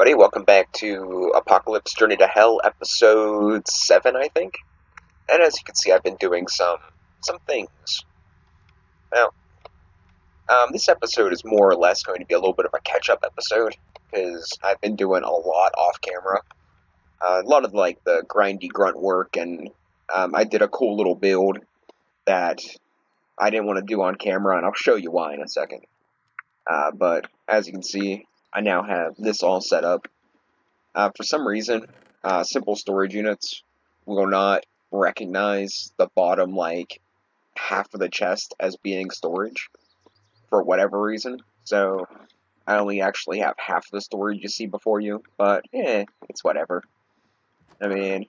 everybody. Welcome back to Apocalypse Journey to Hell, episode 7, I think. And as you can see, I've been doing some things. Now, this episode is more or less going to be a little bit of a catch-up episode, because I've been doing a lot off-camera. A lot of, the grindy grunt work, and I did a cool little build that I didn't want to do on camera, and I'll show you why in a second. But, as you can see, I now have this all set up. For some reason, simple storage units will not recognize the bottom, half of the chest as being storage, for whatever reason. So, I only actually have half of the storage you see before you, but, it's whatever. I mean,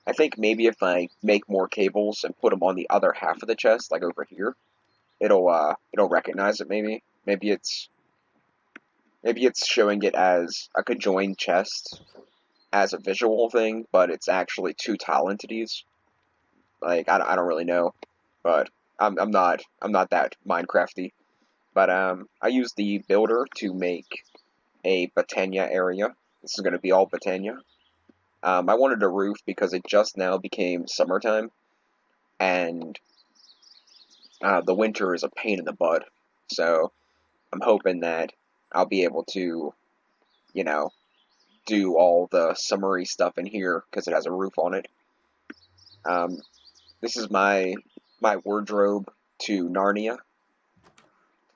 I think maybe if I make more cables and put them on the other half of the chest, like over here, it'll recognize it maybe. Maybe it's showing it as a conjoined chest, as a visual thing, but it's actually two tile entities. I don't really know, but I'm not that Minecrafty. But I used the builder to make a Botania area. This is going to be all Botania. I wanted a roof because it just now became summertime, and the winter is a pain in the butt. So I'm hoping that I'll be able to, do all the summery stuff in here because it has a roof on it. This is my wardrobe to Narnia.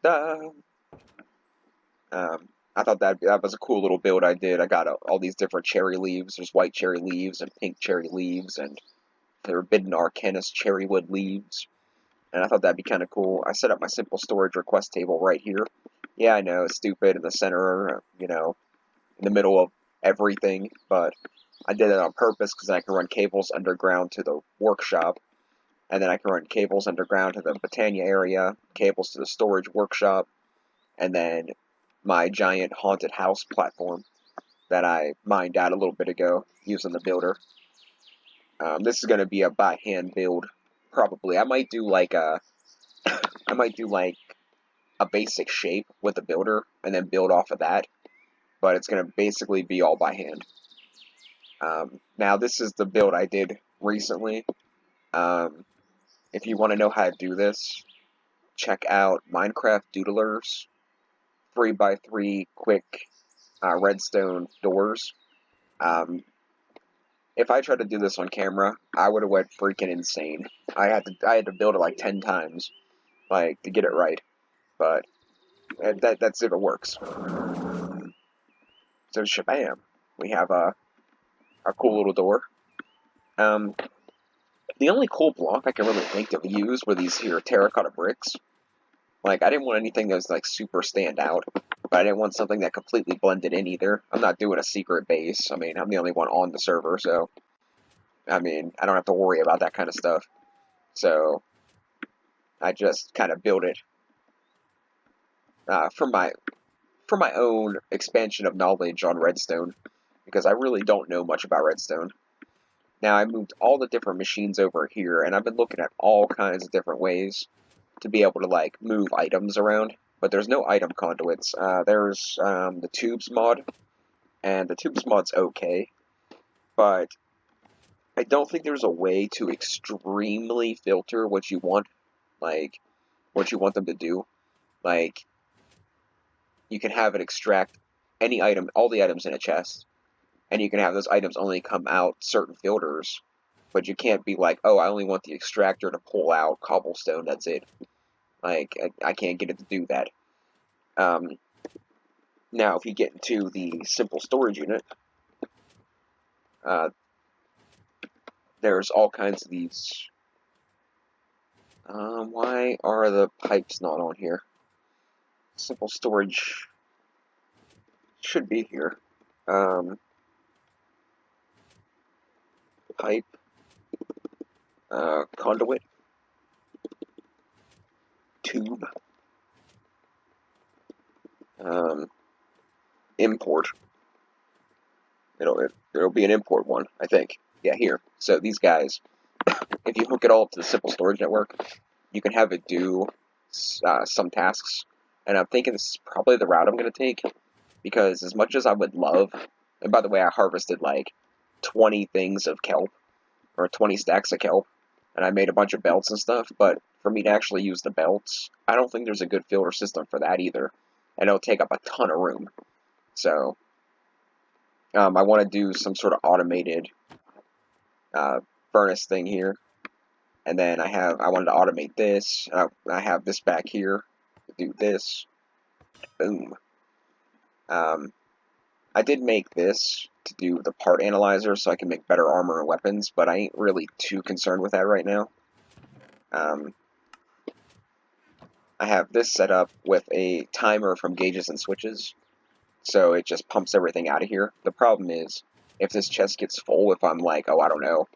I thought that was a cool little build I did. I got all these different cherry leaves. There's white cherry leaves and pink cherry leaves and Forbidden Arcanist cherrywood leaves. And I thought that'd be kind of cool. I set up my simple storage request table right here. Yeah, I know, it's stupid in the center, in the middle of everything, but I did it on purpose because I can run cables underground to the workshop, and then I can run cables underground to the Botania area, cables to the storage workshop, and then my giant haunted house platform that I mined out a little bit ago using the builder. This is going to be a by hand build, probably. I might do a basic shape with the builder and then build off of that, but it's going to basically be all by hand. Now, this is the build I did recently. If you want to know how to do this, check out Minecraft Doodlers 3x3 quick redstone doors. If I tried to do this on camera, I would have went freaking insane. I had to build it like 10 times, to get it right. But that's if it works. So shabam, we have a cool little door. The only cool block I can really think of use were these here terracotta bricks. I didn't want anything that was super stand out, but I didn't want something that completely blended in either. I'm not doing a secret base. I mean, I'm the only one on the server, so I mean, I don't have to worry about that kind of stuff. So I just kind of built it for my own expansion of knowledge on redstone, because I really don't know much about redstone. Now, I moved all the different machines over here, and I've been looking at all kinds of different ways to be able to, move items around, but there's no item conduits. There's the tubes mod, and the tubes mod's okay, but I don't think there's a way to extremely filter what you want, what you want them to do. You can have it extract any item, all the items in a chest, and you can have those items only come out certain filters, but you can't be like, oh, I only want the extractor to pull out cobblestone, that's it. I can't get it to do that. Now, if you get into the simple storage unit, there's all kinds of these. Why are the pipes not on here? Simple storage should be here. Pipe, conduit, tube, import. It'll be an import one, I think. Yeah, here. So these guys, if you hook it all up to the simple storage network, you can have it do some tasks. And I'm thinking this is probably the route I'm going to take, because as much as I would love, and by the way, I harvested like 20 things of kelp, or 20 stacks of kelp, and I made a bunch of belts and stuff, but for me to actually use the belts, I don't think there's a good filter system for that either, and it'll take up a ton of room. So, I want to do some sort of automated furnace thing here, and then I wanted to automate this. I have this back here. Do this. Boom. I did make this to do the part analyzer so I can make better armor and weapons, but I ain't really too concerned with that right now. I have this set up with a timer from gauges and switches, so it just pumps everything out of here. The problem is, if this chest gets full, if I'm like, oh, I don't know,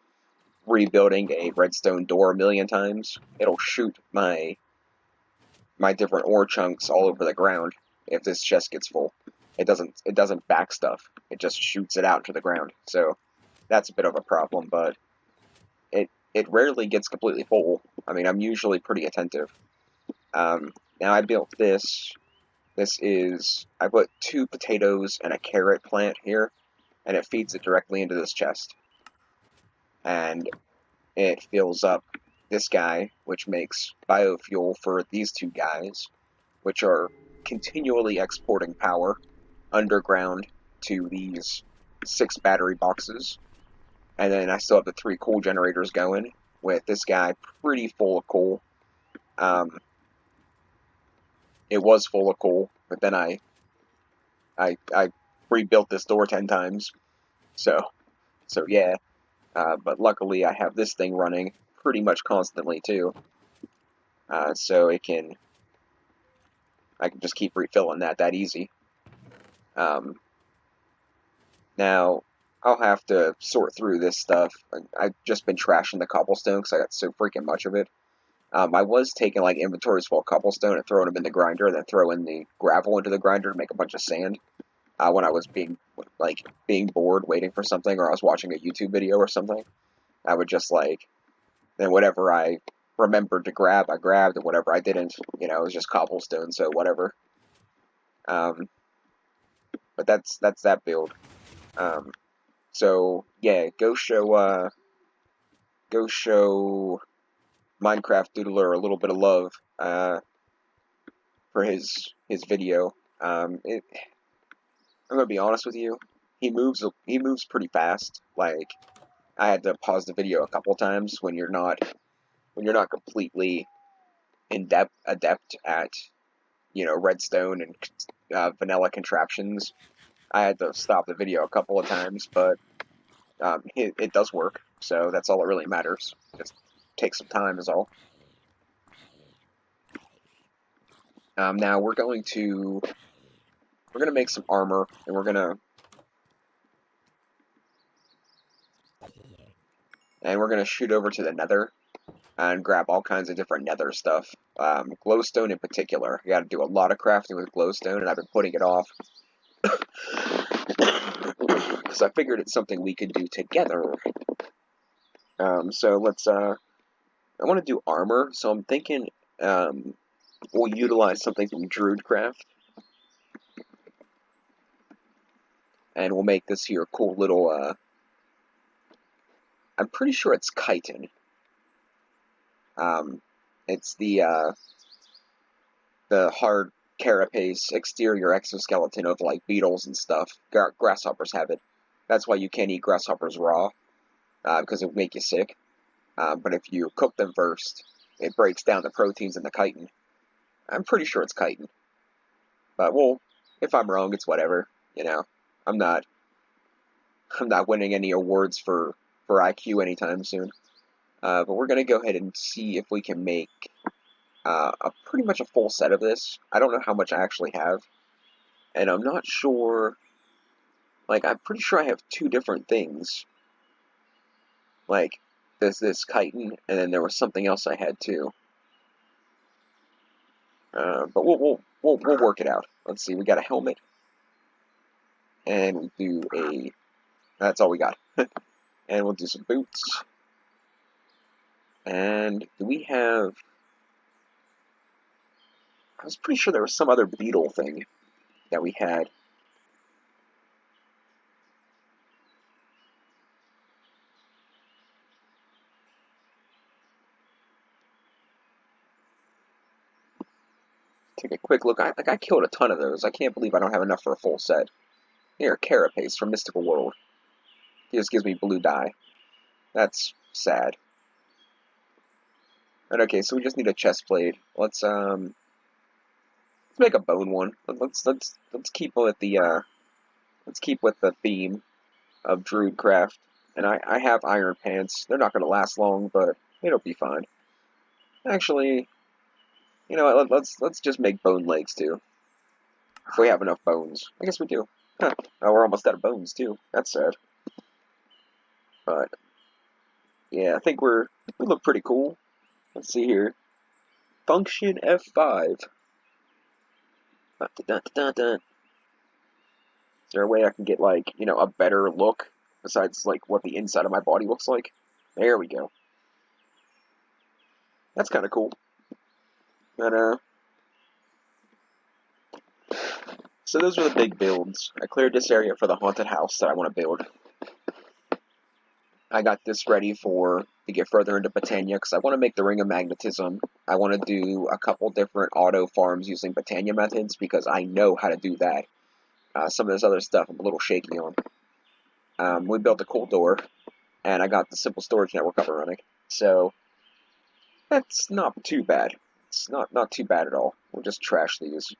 rebuilding a redstone door a million times, it'll shoot my different ore chunks all over the ground if this chest gets full. It doesn't back stuff. It just shoots it out to the ground. So that's a bit of a problem, but it rarely gets completely full. I mean, I'm usually pretty attentive. Now I built this. I put 2 potatoes and a carrot plant here, and it feeds it directly into this chest. And it fills up this guy, which makes biofuel for these 2 guys, which are continually exporting power underground to these 6 battery boxes. And then I still have the 3 coal generators going, with this guy pretty full of coal. It was full of coal, but then I rebuilt this door 10 times. So yeah. But luckily I have this thing running pretty much constantly too. So I can just keep refilling that easy. Now, I'll have to sort through this stuff. I've just been trashing the cobblestone because I got so freaking much of it. I was taking like inventories full of cobblestone and throwing them in the grinder, and then throwing the gravel into the grinder to make a bunch of sand. When I was being bored waiting for something, or I was watching a YouTube video or something, I would just then whatever I remembered to grab, I grabbed, and whatever I didn't, it was just cobblestone, so whatever. But that's that build. So yeah, go show Minecraft Doodler a little bit of love for his video. I'm gonna be honest with you, he moves pretty fast. Like, I had to pause the video a couple times when you're not completely adept at redstone and vanilla contraptions. I had to stop the video a couple of times, but it does work, so that's all that really matters. Just take some time is all. Now we're going to make some armor, and we're gonna shoot over to the Nether and grab all kinds of different Nether stuff. Glowstone in particular. I got to do a lot of crafting with glowstone, and I've been putting it off because I figured it's something we could do together. So let's. I want to do armor, so I'm thinking we'll utilize something from Druidcraft, and we'll make this here cool little. I'm pretty sure it's chitin. It's the hard carapace exterior exoskeleton of like beetles and stuff. Grasshoppers have it. That's why you can't eat grasshoppers raw, because it would make you sick. But if you cook them first, it breaks down the proteins in the chitin. I'm pretty sure it's chitin. But well, if I'm wrong, it's whatever. I'm not winning any awards for IQ anytime soon. But we're gonna go ahead and see if we can make pretty much a full set of this. I don't know how much I actually have, and I'm not sure. Like, I'm pretty sure I have 2 different things. Like, there's this chitin, and then there was something else I had too. But we'll work it out. Let's see. We got a helmet, and we do a. That's all we got. And we'll do some boots. And do we have? I was pretty sure there was some other beetle thing that we had. Take a quick look. I killed a ton of those. I can't believe I don't have enough for a full set. Here, Carapace from Mystical World. He just gives me blue dye. That's sad. But okay, so we just need a chest plate. Let's make a bone one. Let's keep with the let's keep with the theme of Druidcraft. And I have iron pants. They're not gonna last long, but it'll be fine. Actually, you know what, let's just make bone legs too. If we have enough bones. I guess we do. Huh. Oh, we're almost out of bones too. That's sad. But yeah, I think we look pretty cool. Let's see here. Function F5. Dun, dun, dun, dun. Is there a way I can get, like, you know, a better look besides, like, what the inside of my body looks like? There we go. That's kind of cool. But, so those are the big builds. I cleared this area for the haunted house that I want to build. I got this ready to get further into Botania because I want to make the Ring of Magnetism. I want to do a couple different auto farms using Botania methods because I know how to do that. Some of this other stuff I'm a little shaky on. We built a cool door, and I got the Simple Storage Network up and running. So that's not too bad. It's not too bad at all. We'll just trash these.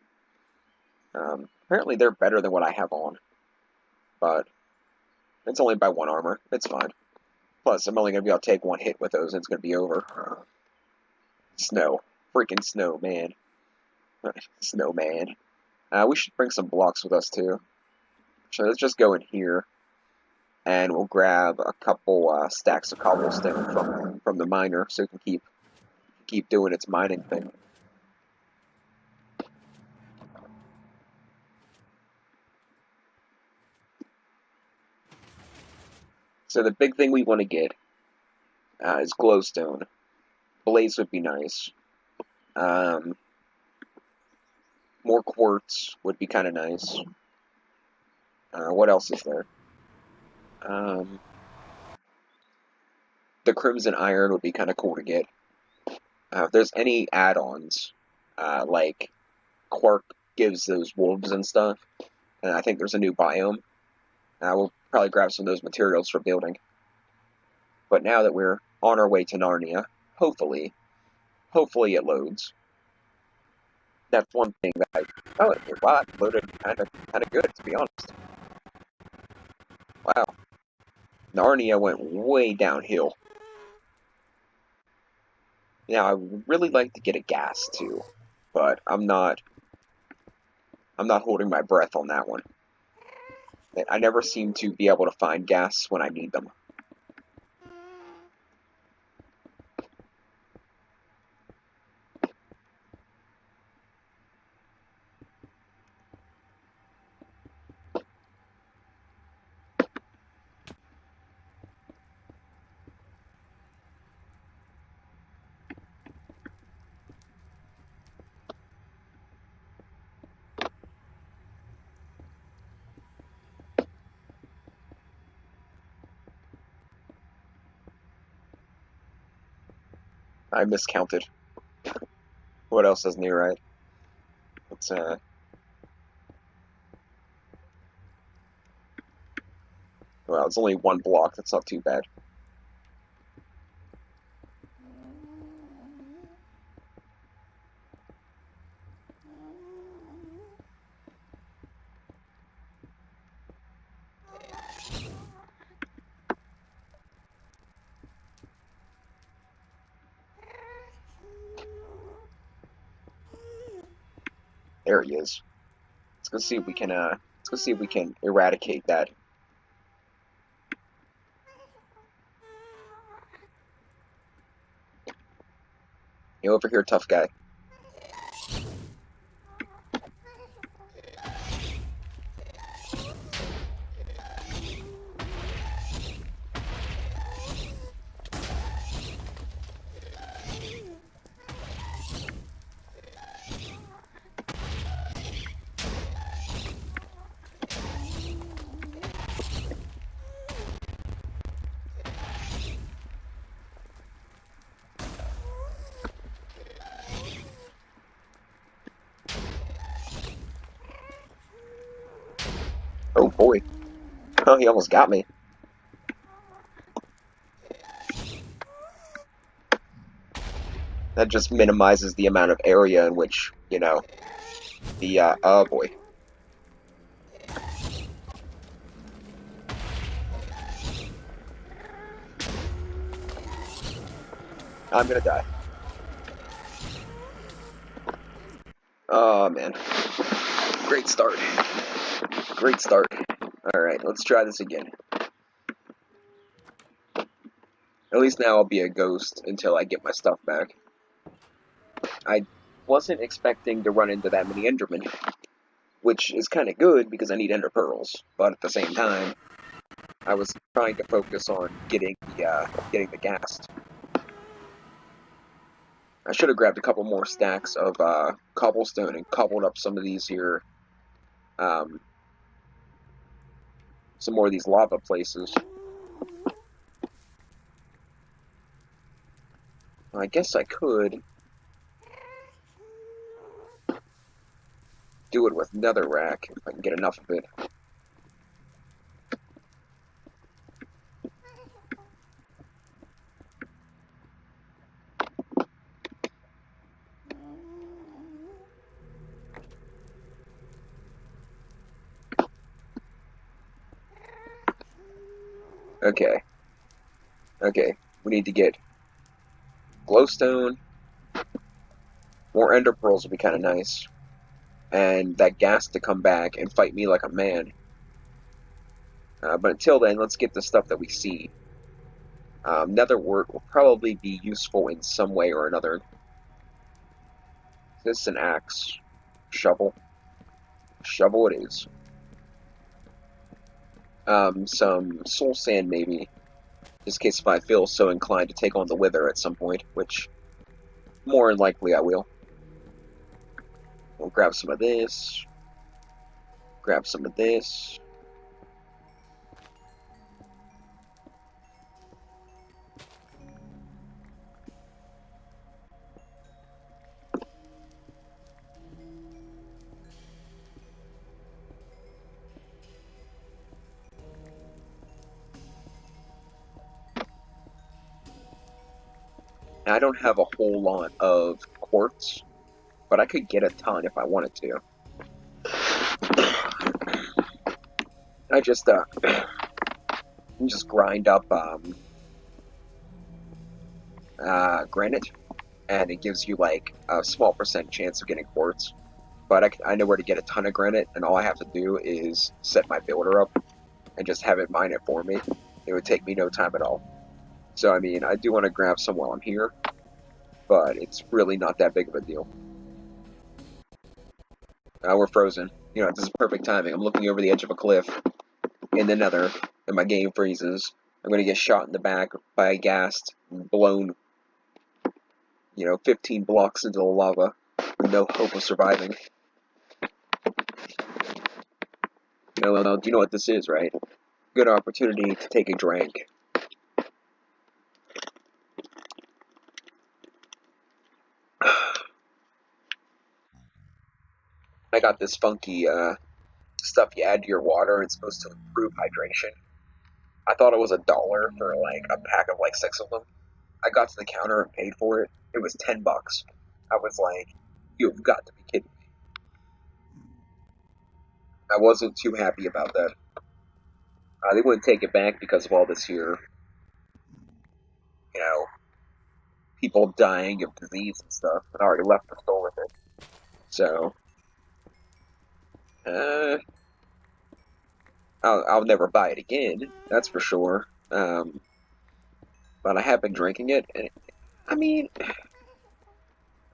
Apparently they're better than what I have on, but it's only by 1 armor. It's fine. Plus, I'm only going to be able to take 1 hit with those, and it's going to be over. Snow. Freaking snow, man. Snowman. We should bring some blocks with us, too. So let's just go in here, and we'll grab a couple stacks of cobblestone from the miner, so it can keep doing its mining thing. So the big thing we want to get is glowstone. Blaze would be nice. More quartz would be kind of nice. What else is there? The crimson iron would be kind of cool to get. If there's any add-ons, like Quark gives those wolves and stuff, and I think there's a new biome, we'll probably grab some of those materials for building. But now that we're on our way to Narnia, hopefully it loads. That's one thing that it loaded kind of good, to be honest. Wow, Narnia went way downhill. Now I would really like to get a gas too, but I'm not holding my breath on that one. I never seem to be able to find gas when I need them. I miscounted. What else is new, right? Let's well, it's only 1 block. That's not too bad. There he is. Let's go see if we can eradicate that. You over here, tough guy. Oh, he almost got me. That just minimizes the amount of area in which, you know, the, oh boy. I'm gonna die. Oh, man. Great start. Great start. Alright, let's try this again. At least now I'll be a ghost until I get my stuff back. I wasn't expecting to run into that many Endermen, which is kind of good because I need Ender Pearls, but at the same time, I was trying to focus on getting the ghast. I should have grabbed a couple more stacks of cobblestone and cobbled up some of these here, some more of these lava places. I guess I could do it with netherrack if I can get enough of it. Okay. Okay. We need to get glowstone. More ender pearls would be kind of nice. And that ghast to come back and fight me like a man. But until then, let's get the stuff that we see. Netherwort will probably be useful in some way or another. This is an axe. Shovel. Shovel it is. Some soul sand maybe. Just in case if I feel so inclined to take on the wither at some point, which more than likely I will. We'll grab some of this. Grab some of this. Now, I don't have a whole lot of quartz, but I could get a ton if I wanted to. I just grind up granite, and it gives you like a small % chance of getting quartz. But I know where to get a ton of granite, and all I have to do is set my builder up and just have it mine it for me. It would take me no time at all. So I mean, I do want to grab some while I'm here, but it's really not that big of a deal. We're frozen. You know, this is perfect timing. I'm looking over the edge of a cliff in the nether, and my game freezes. I'm going to get shot in the back by a ghast, blown, 15 blocks into the lava, with no hope of surviving. No, do you know what this is, right? Good opportunity to take a drink. I got this funky stuff you add to your water, and it's supposed to improve hydration. I thought it was $1 for like a pack of like 6 of them. I got to the counter and paid for it. It was $10. I was like, you've got to be kidding me. I wasn't too happy about that. They wouldn't take it back because of all this here, you know, people dying of disease and stuff. And I already left the store with it. So, I'll never buy it again. That's for sure. But I have been drinking it, and I mean,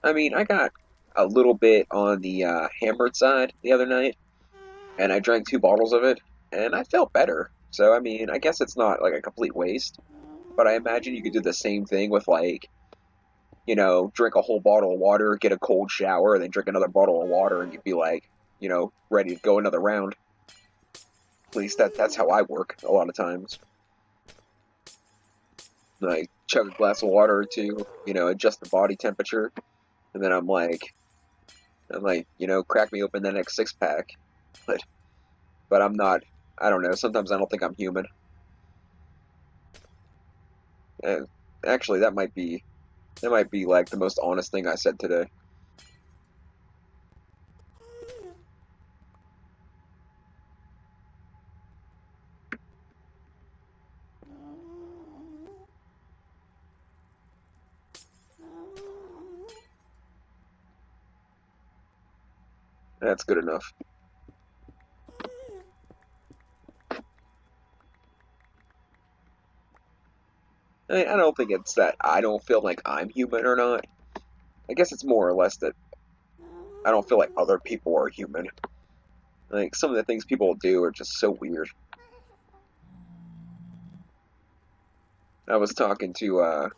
I got a little bit on the hammered side the other night, and I drank 2 bottles of it, and I felt better. So, I mean, I guess it's not like a complete waste, but I imagine you could do the same thing with like, drink a whole bottle of water, get a cold shower, and then drink another bottle of water, and you'd be like, ready to go another round. At least that's how I work a lot of times. Like, chug a glass of water or two, adjust the body temperature, and then I'm like, crack me open the next 6-pack. But I'm not I don't know. Sometimes I don't think I'm human. And actually, that might be like the most honest thing I said today. That's good enough. I don't think it's that I don't feel like I'm human or not. I guess it's more or less that I don't feel like other people are human. Like, some of the things people do are just so weird. I was talking to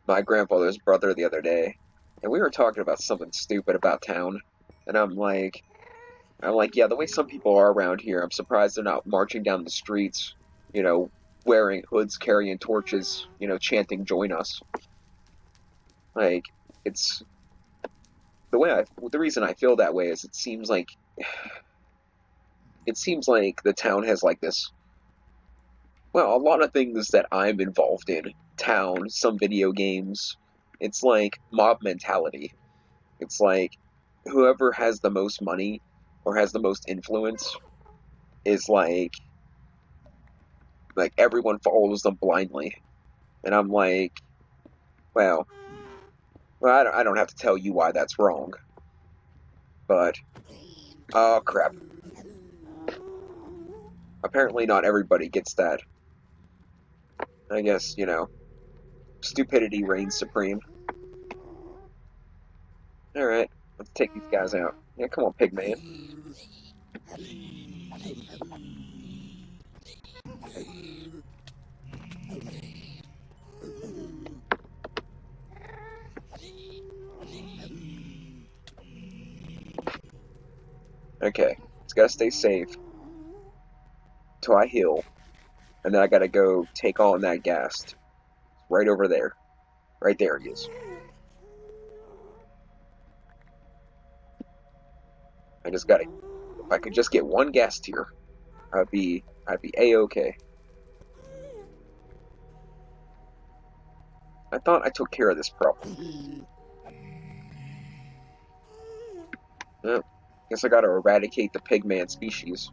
my grandfather's brother the other day, and we were talking about something stupid about town. And yeah, the way some people are around here, I'm surprised they're not marching down the streets, you know, wearing hoods, carrying torches, chanting "Join us." Like, it's the reason I feel that way is it seems like the town has like this. Well, a lot of things that I'm involved in, town, some video games, it's like mob mentality. It's like whoever has the most money or has the most influence is like everyone follows them blindly. And I'm like, well, I don't have to tell you why that's wrong, but oh crap. Apparently not everybody gets that. I guess, stupidity reigns supreme. Alright, let's take these guys out. Yeah, come on, Pigman. Okay, just gotta stay safe till I heal, and then I gotta go take on that ghast. Right over there. Right there he is. I just gotta. If I could just get one ghast here, I'd be a-okay. I thought I took care of this problem. Well, guess I gotta eradicate the pigman species.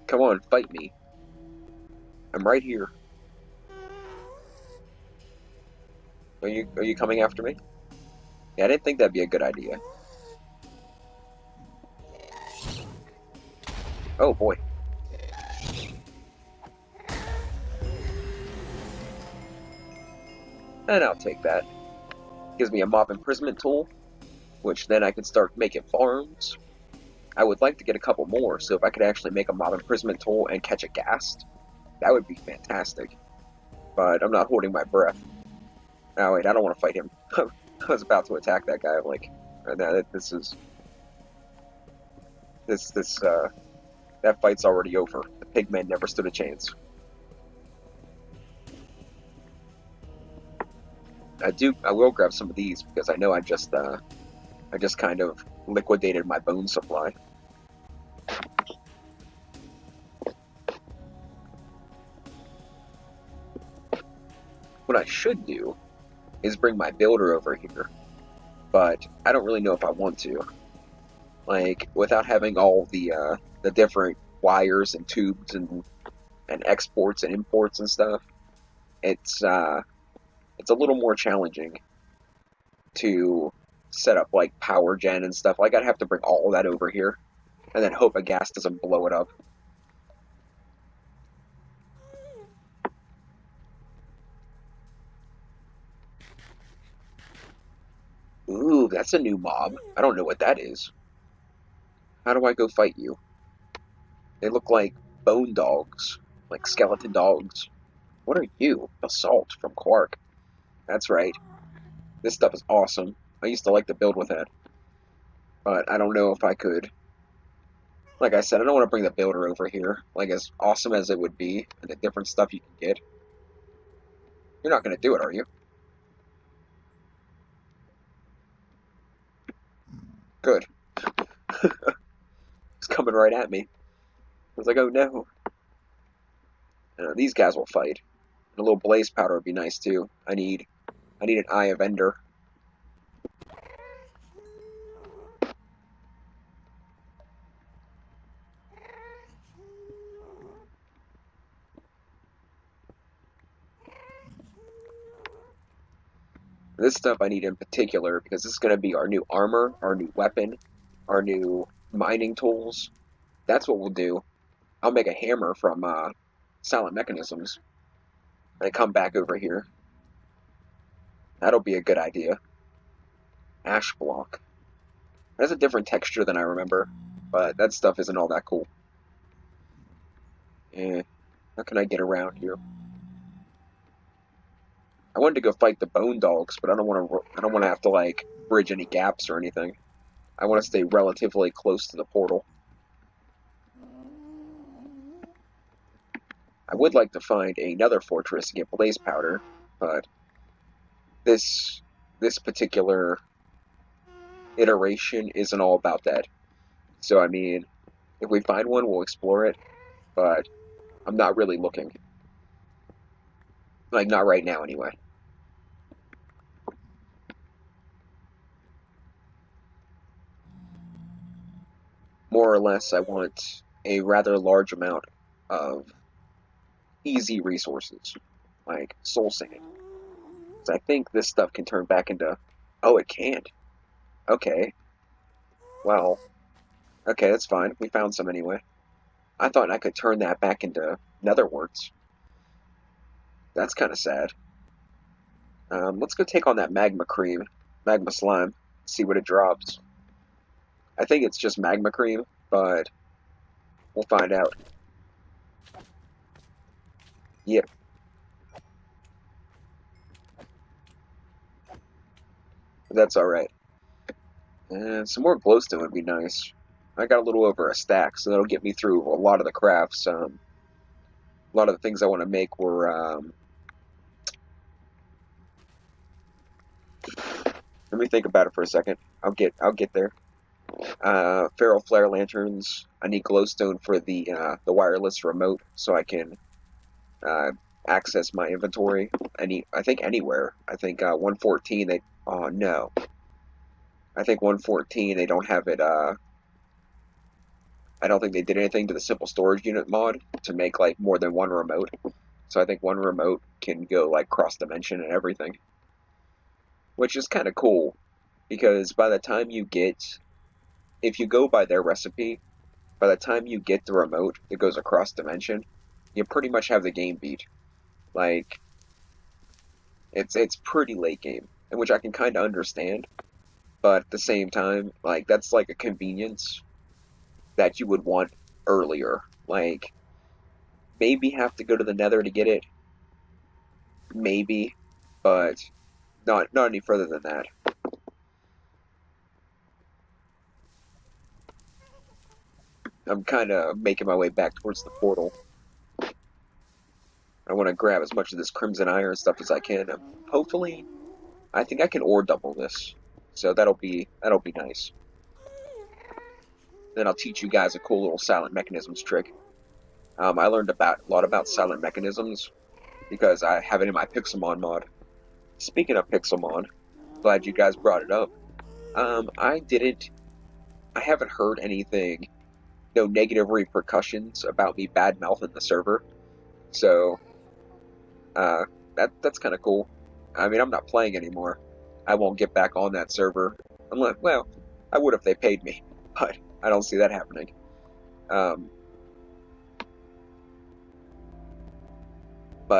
Come on, fight me. I'm right here. Are you coming after me? Yeah, I didn't think that'd be a good idea. Oh boy. And I'll take that. Gives me a mob imprisonment tool, which then I can start making farms. I would like to get a couple more, so if I could actually make a mob imprisonment tool and catch a ghast, that would be fantastic. But I'm not holding my breath. Oh wait, I don't want to fight him. I was about to attack that guy. I'm like, that fight's already over. The pigman never stood a chance. I will grab some of these because I know I just kind of liquidated my bone supply. What I should do is bring my builder over here, but I don't really know if I want to. Like, without having all the different wires and tubes and exports and imports and stuff, it's a little more challenging to set up like power gen and stuff. Like, I'd have to bring all of that over here and then hope a ghast doesn't blow it up. Ooh, that's a new mob. I don't know what that is. How do I go fight you? They look like bone dogs, like skeleton dogs. What are you? Basalt from Quark. That's right. This stuff is awesome. I used to like to build with it, but I don't know if I could. Like I said, I don't want to bring the builder over here. Like, as awesome as it would be, and the different stuff you can get. You're not going to do it, are you? Good. It's coming right at me. I was like, oh no. These guys will fight. And a little blaze powder would be nice too. I need an Eye of Ender. This stuff I need in particular because this is going to be our new armor, our new weapon, our new mining tools. That's what we'll do. I'll make a hammer from Silent Mechanisms and come back over here. That'll be a good idea. Ash block. It has a different texture than I remember, but that stuff isn't all that cool. How can I get around here? I wanted to go fight the Bone Dogs, but I don't want to have to like bridge any gaps or anything. I want to stay relatively close to the portal. I would like to find another fortress to get blaze powder, but this particular iteration isn't all about that. So I mean, if we find one, we'll explore it, but I'm not really looking. Like, not right now anyway. More or less, I want a rather large amount of easy resources, like soul singing. So I think this stuff can turn back into... Oh, it can't. Okay. Well, okay, that's fine. We found some anyway. I thought I could turn that back into nether warts. That's kind of sad. Let's go take on that magma cream, magma slime, see what it drops. I think it's just magma cream, but we'll find out. Yep. That's alright. And some more glowstone would be nice. I got a little over a stack, so that'll get me through a lot of the crafts. A lot of the things I want to make were... let me think about it for a second. I'll get there. Feral flare lanterns. I need glowstone for the wireless remote, so I can access my inventory. I think anywhere. I think 114. They. Oh no. I think 114. They don't have it. I don't think they did anything to the simple storage unit mod to make like more than one remote. So I think one remote can go like cross dimension and everything, which is kind of cool because by the time you get, if you go by their recipe, by the time you get the remote that goes across dimension, you pretty much have the game beat. Like, it's pretty late game, and which I can kind of understand, but at the same time, like, that's like a convenience that you would want earlier. Like, maybe have to go to the nether to get it, maybe, but not any further than that. I'm kind of making my way back towards the portal. I want to grab as much of this crimson iron stuff as I can. Hopefully, I think I can ore double this, so that'll be nice. Then I'll teach you guys a cool little silent mechanisms trick. I learned a lot about silent mechanisms because I have it in my Pixelmon mod. Speaking of Pixelmon, glad you guys brought it up. I haven't heard anything, no negative repercussions about me bad mouthing the server. So, that's kind of cool. I mean, I'm not playing anymore. I won't get back on that server. Unless, well, I would if they paid me, but I don't see that happening. But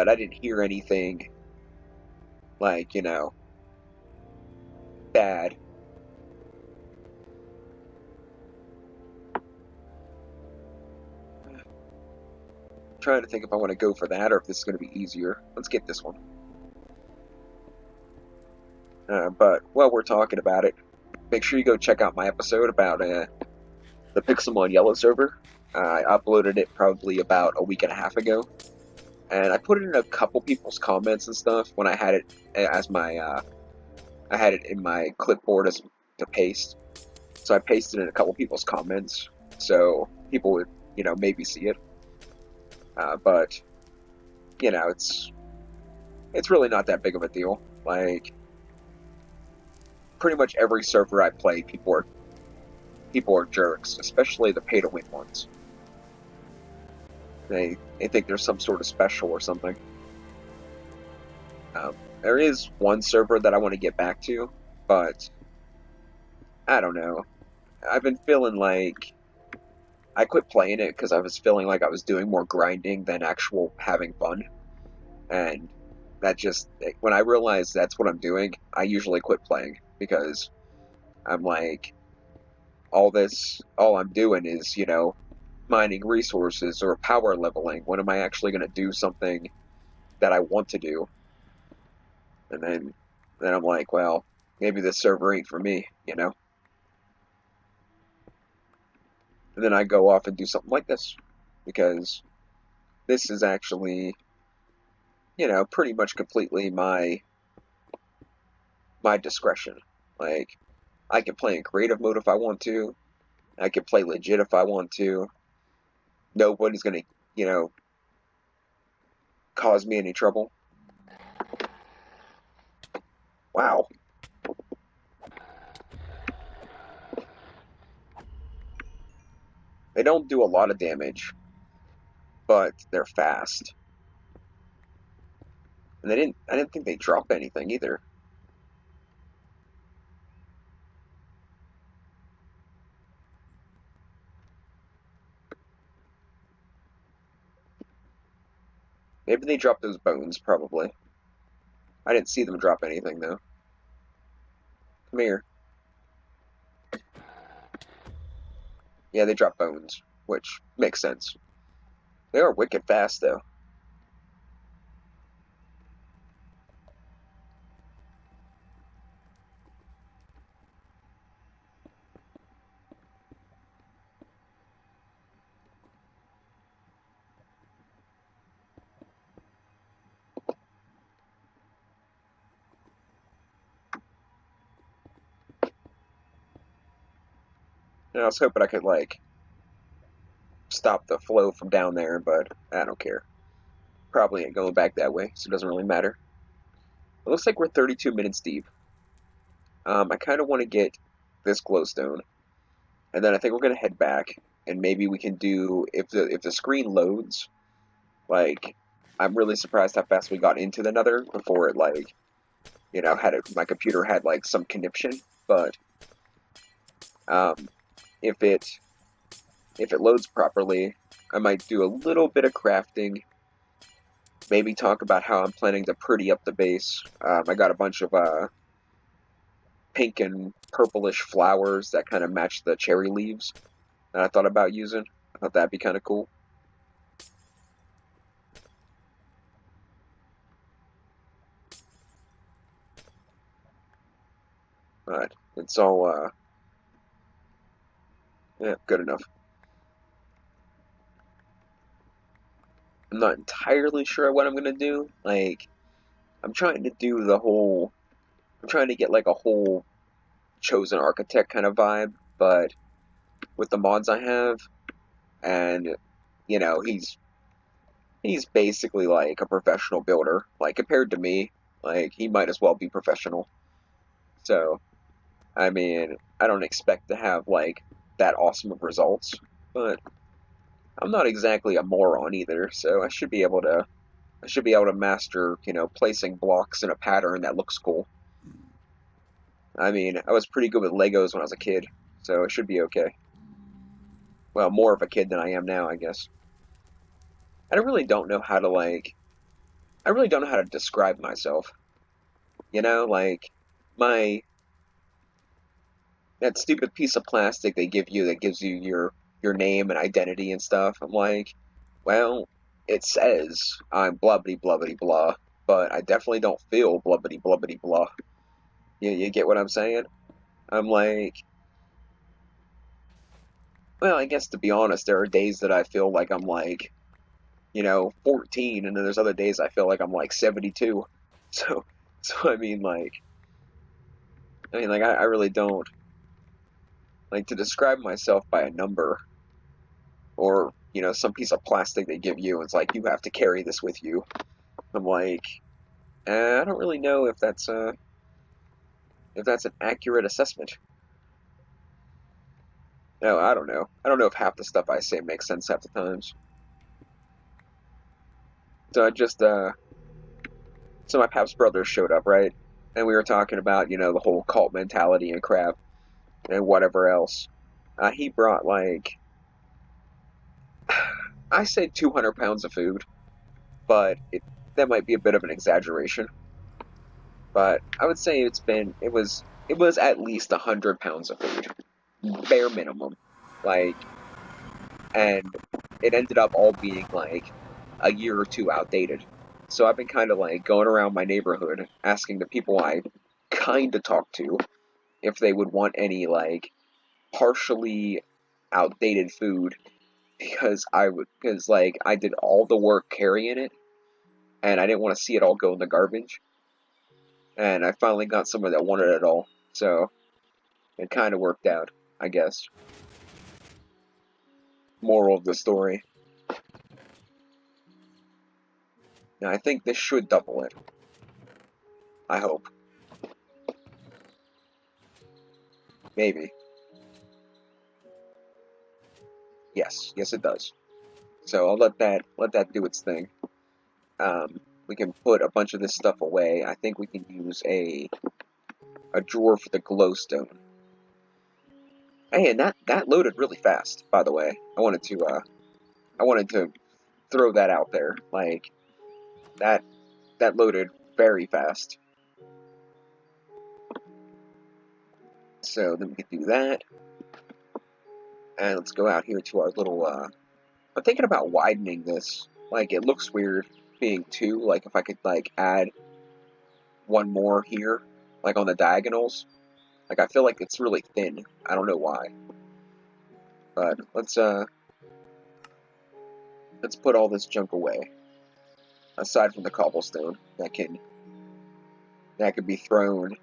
I didn't hear anything like, bad. I'm trying to think if I want to go for that or if this is going to be easier. Let's get this one. But while we're talking about it, make sure you go check out my episode about the Pixelmon Yellow server. I uploaded it probably about a week and a half ago, and I put it in a couple people's comments and stuff when I had it as my I had it in my clipboard as to paste. So I pasted in a couple people's comments, so people would, maybe see it. But it's really not that big of a deal. Like, pretty much every server I play, people are jerks, especially the pay to win ones. They think there's some sort of special or something. There is one server that I want to get back to, but I don't know. I've been feeling like I quit playing it because I was feeling like I was doing more grinding than actual having fun. And that just, when I realize that's what I'm doing, I usually quit playing because I'm like, all I'm doing is, mining resources or power leveling. When am I actually going to do something that I want to do? And then I'm like, well, maybe this server ain't for me. And then I go off and do something like this because this is actually, pretty much completely my discretion. Like, I can play in creative mode if I want to. I can play legit if I want to. Nobody's gonna, you know, cause me any trouble. Wow. They don't do a lot of damage, but they're fast. And I didn't think they drop anything either. Maybe they dropped those bones, probably. I didn't see them drop anything, though. Come here. Yeah, they drop bones, which makes sense. They are wicked fast, though. And I was hoping I could, like, stop the flow from down there, but I don't care. Probably ain't going back that way, so it doesn't really matter. It looks like we're 32 minutes deep. I kind of want to get this glowstone, and then I think we're gonna head back, and maybe we can do if the screen loads. Like, I'm really surprised how fast we got into the Nether before it my computer had like some conniption. But um, if it loads properly, I might do a little bit of crafting. Maybe talk about how I'm planning to pretty up the base. I got a bunch of pink and purplish flowers that kind of match the cherry leaves that I thought about using. I thought that'd be kind of cool. But it's all, yeah, good enough. I'm not entirely sure what I'm gonna do. Like, I'm trying to do I'm trying to get like a whole chosen architect kind of vibe, but with the mods I have, and he's basically like a professional builder. Like compared to me, like he might as well be professional. So, I mean, I don't expect to have like that awesome of results, but I'm not exactly a moron either, so I should be able to master, placing blocks in a pattern that looks cool. I mean, I was pretty good with Legos when I was a kid, so it should be okay. Well, more of a kid than I am now, I guess. I really don't know how to I really don't know how to describe myself. Like my that stupid piece of plastic they give you that gives you your name and identity and stuff. I'm like, well, it says I'm blubbity blubbity blah, but I definitely don't feel blubbity blubbity blah. You get what I'm saying? I'm like, well, I guess to be honest, there are days that I feel like I'm like, 14, and then there's other days I feel like I'm like 72. So, I mean, I really don't like to describe myself by a number. or some piece of plastic they give you. And it's like you have to carry this with you. I'm like, I don't really know if that's an accurate assessment. No, I don't know. I don't know if half the stuff I say makes sense half the times. So I just so my Pap's brothers showed up, right? And we were talking about, the whole cult mentality and crap and whatever else. He brought like, I said 200 pounds of food, but that might be a bit of an exaggeration. But I would say it was at least 100 pounds of food, bare minimum. Like, and it ended up all being like a year or two outdated. So I've been kind of like going around my neighborhood asking the people I kind of talk to if they would want any like partially outdated food because like I did all the work carrying it and I didn't want to see it all go in the garbage. And I finally got someone that wanted it all. So it kind of worked out, I guess. Moral of the story. Now I think this should double it. I hope. Maybe. Yes it does. So I'll let that do its thing. We can put a bunch of this stuff away. I think we can use a drawer for the glowstone. Hey, and that loaded really fast, by the way. I wanted to throw that out there. Like that loaded very fast. So then we can do that. And let's go out here to our little I'm thinking about widening this. Like it looks weird being two, like if I could like add one more here, like on the diagonals. Like I feel like it's really thin. I don't know why. But let's put all this junk away. Aside from the cobblestone that could be thrown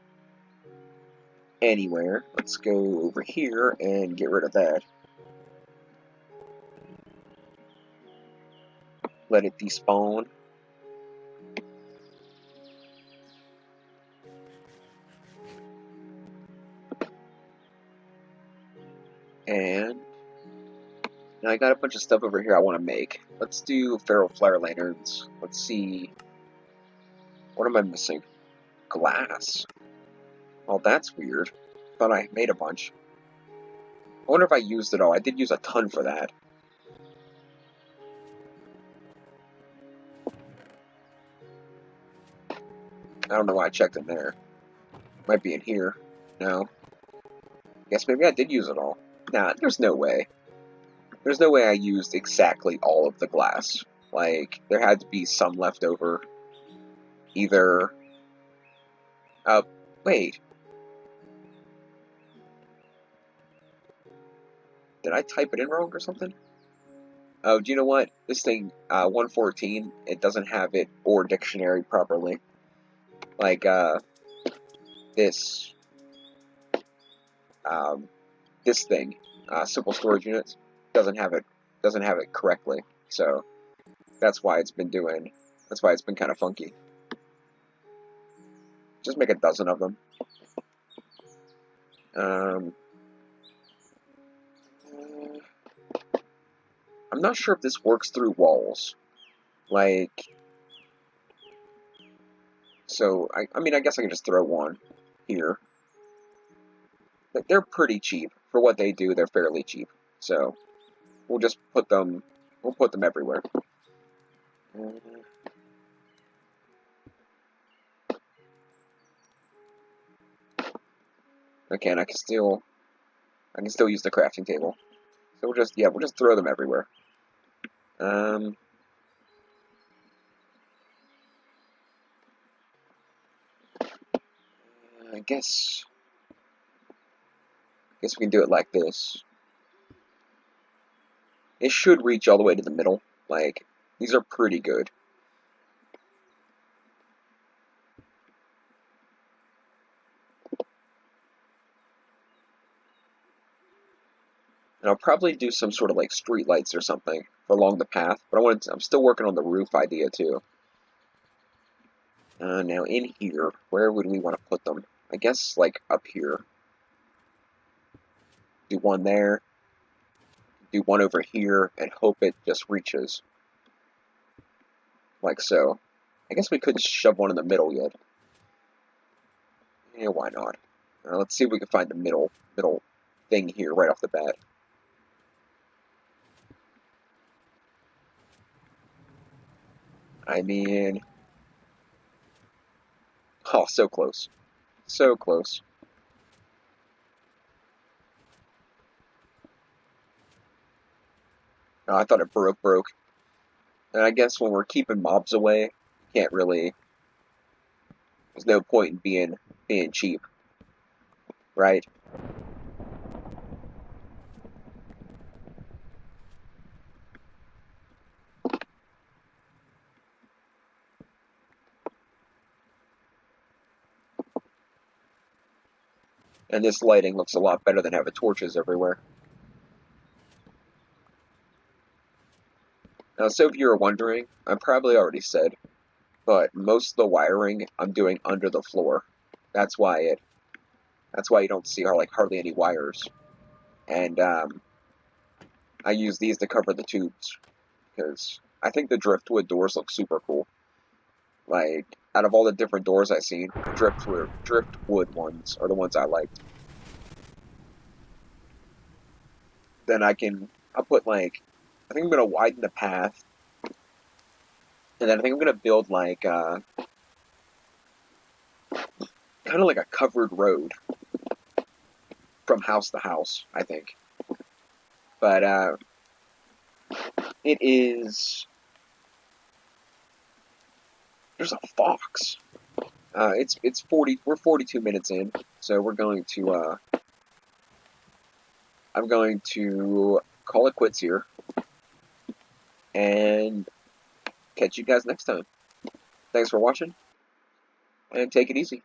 anywhere. Let's go over here and get rid of that. Let it despawn. And now I got a bunch of stuff over here I want to make. Let's do feral flare lanterns. Let's see. What am I missing? Glass. Well, that's weird. Thought I made a bunch. I wonder if I used it all. I did use a ton for that. I don't know why I checked in there. Might be in here. No. Guess maybe I did use it all. Nah, there's no way. There's no way I used exactly all of the glass. Like, there had to be some left over. Either... wait. Did I type it in wrong or something? Oh, do you know what? This thing, 114, it doesn't have it or dictionary properly. Like, this, um, this thing, simple storage units, doesn't have it correctly. So, that's why it's been kind of funky. Just make a dozen of them. I'm not sure if this works through walls. Like, so, I mean, I guess I can just throw one here. But they're pretty cheap. For what they do, they're fairly cheap. So, we'll just put them everywhere. Okay, and I can still use the crafting table. So we'll just throw them everywhere. I guess we can do it like this. It should reach all the way to the middle. Like, these are pretty good. And I'll probably do some sort of like street lights or something along the path. But I'm still working on the roof idea too. Now in here, where would we want to put them? I guess like up here. Do one there. Do one over here and hope it just reaches. Like so. I guess we could shove one in the middle yet. Yeah, why not? Let's see if we can find the middle thing here right off the bat. I mean, oh, so close. So close. Oh, I thought it broke. And I guess when we're keeping mobs away, can't really. There's no point in being cheap, right? And this lighting looks a lot better than having torches everywhere. Now, so if you're wondering, I probably already said, but most of the wiring I'm doing under the floor. That's why you don't see like hardly any wires. And I use these to cover the tubes because I think the driftwood doors look super cool. Like out of all the different doors I've seen, the driftwood ones are the ones I liked. Then I'll put like I think I'm gonna widen the path, and then I think I'm gonna build like kind of like a covered road from house to house. I think, but it is. There's a fox. It's 40. We're 42 minutes in, so we're going to. I'm going to call it quits here, and catch you guys next time. Thanks for watching, and take it easy.